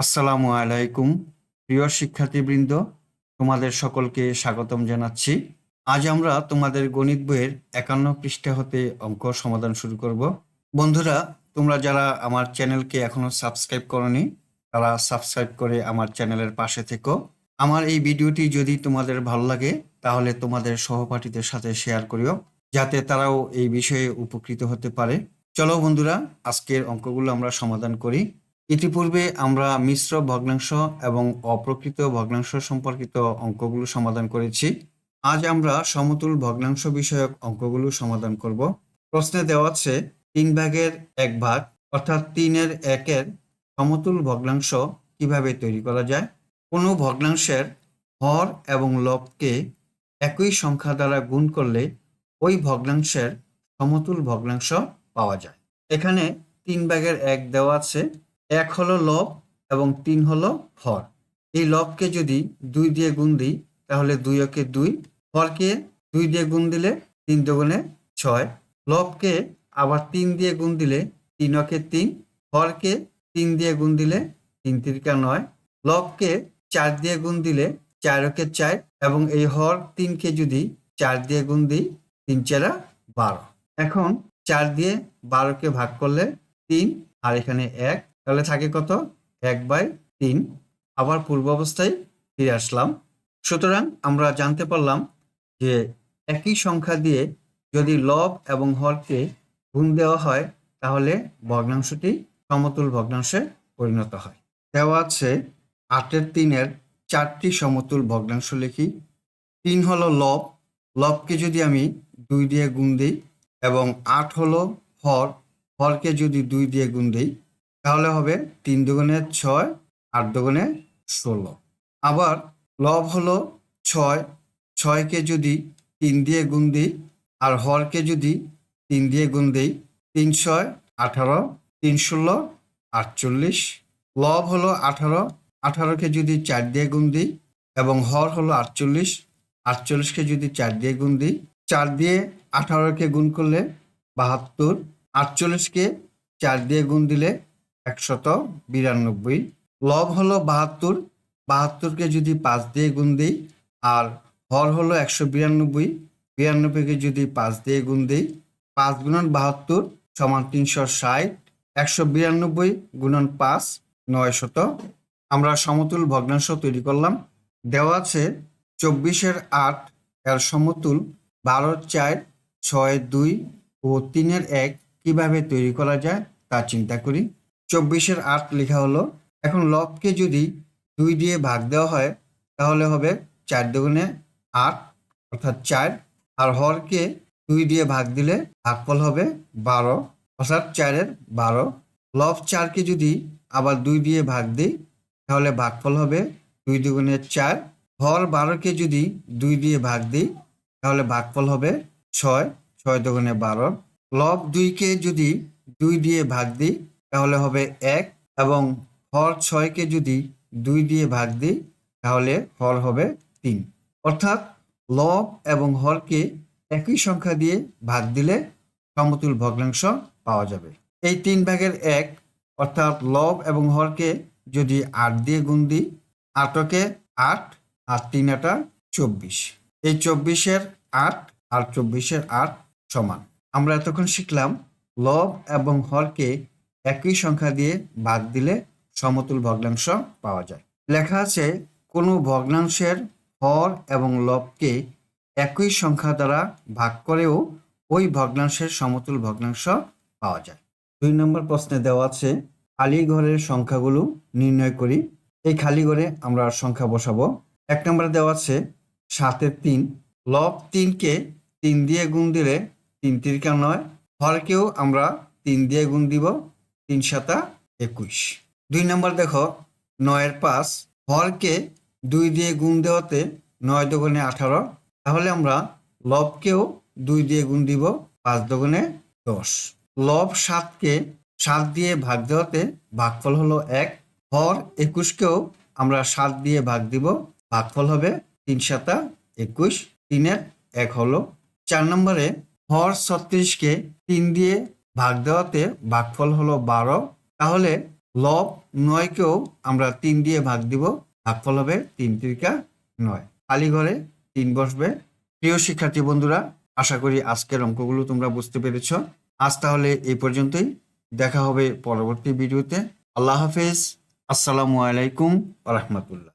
আসসালামু আলাইকুম প্রিয় শিক্ষার্থীবৃন্দ, তোমাদের সকলকে স্বাগতম জানাচ্ছি। আজ আমরা তোমাদের গণিত বইয়ের 51 পৃষ্ঠা হতে অঙ্ক সমাধান শুরু করব। বন্ধুরা, তোমরা যারা আমার চ্যানেলকে এখনো সাবস্ক্রাইব করনি, তারা সাবস্ক্রাইব করে আমার চ্যানেলের পাশে থেকো। আমার এই ভিডিওটি যদি তোমাদের ভালো লাগে তাহলে তোমাদের সহপাঠীদের সাথে শেয়ার করিও, যাতে তারাও এই বিষয়ে উপকৃত হতে পারে। চলো বন্ধুরা, আজকের অঙ্কগুলো আমরা সমাধান করি। ইতিপূর্বে আমরা মিশ্র ভগ্নাংশ এবং অপ্রকৃত ভগ্নাংশ সম্পর্কিত অঙ্কগুলো সমাধান করেছি। আজ আমরা সমতুল ভগ্নাংশ বিষয়ক অঙ্কগুলো সমাধান করব। প্রশ্নে দেওয়া আছে 3 ভাগের 1 ভাগ অর্থাৎ 3-এর 1-এর সমতুল ভগ্নাংশ কিভাবে তৈরি করা যায়। কোনো ভগ্নাংশের হর এবং লবকে একই সংখ্যা দ্বারা গুণ করলে ওই ভগ্নাংশের সমতুল ভগ্নাংশ পাওয়া যায়। এখানে 3 ভাগের 1 দেওয়া আছে। 1 হলো লব এবং 3 হলো হর। এই লবকে যদি 2 দিয়ে গুণ দিই তাহলে 2 একে 2, হরকে 2 দিয়ে গুণ দিলে 3 দুগুণে 6, লবকে আবার 3 দিয়ে গুণ দিলে 3 একে 3, হরকে 3 দিয়ে গুণ দিলে 3 তিরিকা 9, লবকে 4 দিয়ে গুণ দিলে 4 একে 4 এবং এই হর 3কে যদি 4 দিয়ে গুণ দিই 3 চারা 12। এখন 4 দিয়ে 12কে ভাগ করলে 3 আর এখানে 1, তাহলে থাকে কত? 1/3। আবার পূর্ব অবস্থায় ফিরে আসলাম। সুতরাং আমরা জানতে পারলাম যে একই সংখ্যা দিয়ে যদি লব এবং হরকে গুণ দেওয়া হয় তাহলে ভগ্নাংশটি সমতুল ভগ্নাংশে পরিণত হয়। দেওয়া আছে 8-এর 3-এর 4টি সমতুল ভগ্নাংশ লিখি। 3 হলো লব, লবকে যদি আমি 2 দিয়ে গুণ দিই এবং 8 হলো হর, হরকে যদি 2 দিয়ে গুণ দিই তাহলে হবে 3 দুগুণে 6, 8 দুগুণে 16। আবার লব হলো 6, 6কে যদি 3 দিয়ে গুণ দিই আর হরকে যদি 3 দিয়ে গুণ দিই 3 6 18, 3 16 48। লব হলো 18, 18কে যদি 4 দিয়ে গুণ দিই এবং হর হলো 48, 48কে যদি 4 দিয়ে গুণ দিই, 4 দিয়ে 18কে গুণ করলে 72, 48কে 4 দিয়ে গুণ দিলে 192। লব হলো 72, 72কে যদি 5 দিয়ে গুণ দিই আর হর হলো 192, 92কে যদি 5 দিয়ে গুণ দিই, 5 গুণন 72 সমান 360, 192 গুণন 5 900। আমরা সমতুল ভগ্নাংশ তৈরি করলাম। দেওয়া আছে 24-এর 8 এর সমতুল 12-র 4, 6-এর 2 ও 3-এর 1 কিভাবে তৈরি করা যায় তা চিন্তা করি। 24-এর 8 লেখা হলো। এখন লবকে যদি 2 দিয়ে ভাগ দেওয়া হয় তাহলে হবে 4 দুগুণে 8 অর্থাৎ 4, আর হরকে 2 দিয়ে ভাগ দিলে ভাগফল হবে 12 অর্থাৎ 4-এর 12। লব 4কে যদি আবার 2 দিয়ে ভাগ দিই তাহলে ভাগফল হবে 2 দুগুণে 4, হর 12কে যদি 2 দিয়ে ভাগ দিই তাহলে ভাগফল হবে 6, 6 দুগুণে 12। লব 2কে যদি 2 দিয়ে ভাগ দিই তাহলে হবে 1 এবং হর 6কে যদি 2 দিয়ে ভাগ দিই তাহলে হর হবে 3। অর্থাৎ লব এবং হরকে একই সংখ্যা দিয়ে ভাগ দিলে সমতুল ভগ্নাংশ পাওয়া যাবে। এই 3 ভাগের 1 অর্থাৎ লব এবং হরকে যদি 8 দিয়ে গুণ দিই, 8কে 8 আর 3 8 24। এই 24-এর 8 আর 24-এর 8 সমান। আমরা এতক্ষণ শিখলাম লব এবং হরকে একই সংখ্যা দিয়ে ভাগ দিলে সমতুল ভগ্নাংশ পাওয়া যায়। লেখা আছে কোনো ভগ্নাংশের হর এবং লবকে একই সংখ্যা দ্বারা ভাগ করেও ওই ভগ্নাংশের সমতুল ভগ্নাংশ পাওয়া যায়। 2 নম্বর প্রশ্নে দেওয়া আছে খালি ঘরের সংখ্যাগুলো নির্ণয় করি। এই খালি ঘরে আমরা সংখ্যা বসাবো। 1 নম্বরে দেওয়া আছে 7-এর 3, লব 3কে 3 দিয়ে গুণ দিলে 3 তিরিকা 9, হরকেও আমরা 3 দিয়ে গুণ দিব, 3 7 21। 2 নম্বর দেখো 9-এর 5, হরকে 2 দিয়ে গুণ দেওয়াতে 9 দুগুণে 18, তাহলে আমরা লবকেও 2 দিয়ে গুণ দিব, 5 দুগুণে 10। লব 7কে 7 দিয়ে ভাগ দেওয়াতে ভাগফল হলো 1, হর 21কেও আমরা 7 দিয়ে ভাগ দিব, ভাগফল হবে 3 7 21, 3-এর 1 হলো। 4 নম্বরে হর 36কে 3 দিয়ে ভাগ দেওয়াতে ভাগফল হলো 12, তাহলে লব 9-কেও আমরা 3 দিয়ে ভাগ দিব, ভাগফল হবে 3 × 9। খালি ঘরে 3 বসবে। প্রিয় শিক্ষার্থী বন্ধুরা, আশা করি আজকের অঙ্কগুলো তোমরা বুঝতে পেরেছ। আজ তাহলে এই পর্যন্তই, দেখা হবে পরবর্তী ভিডিওতে। আল্লাহ হাফেজ, আসসালামু আলাইকুম ওয়া রাহমাতুল্লাহ।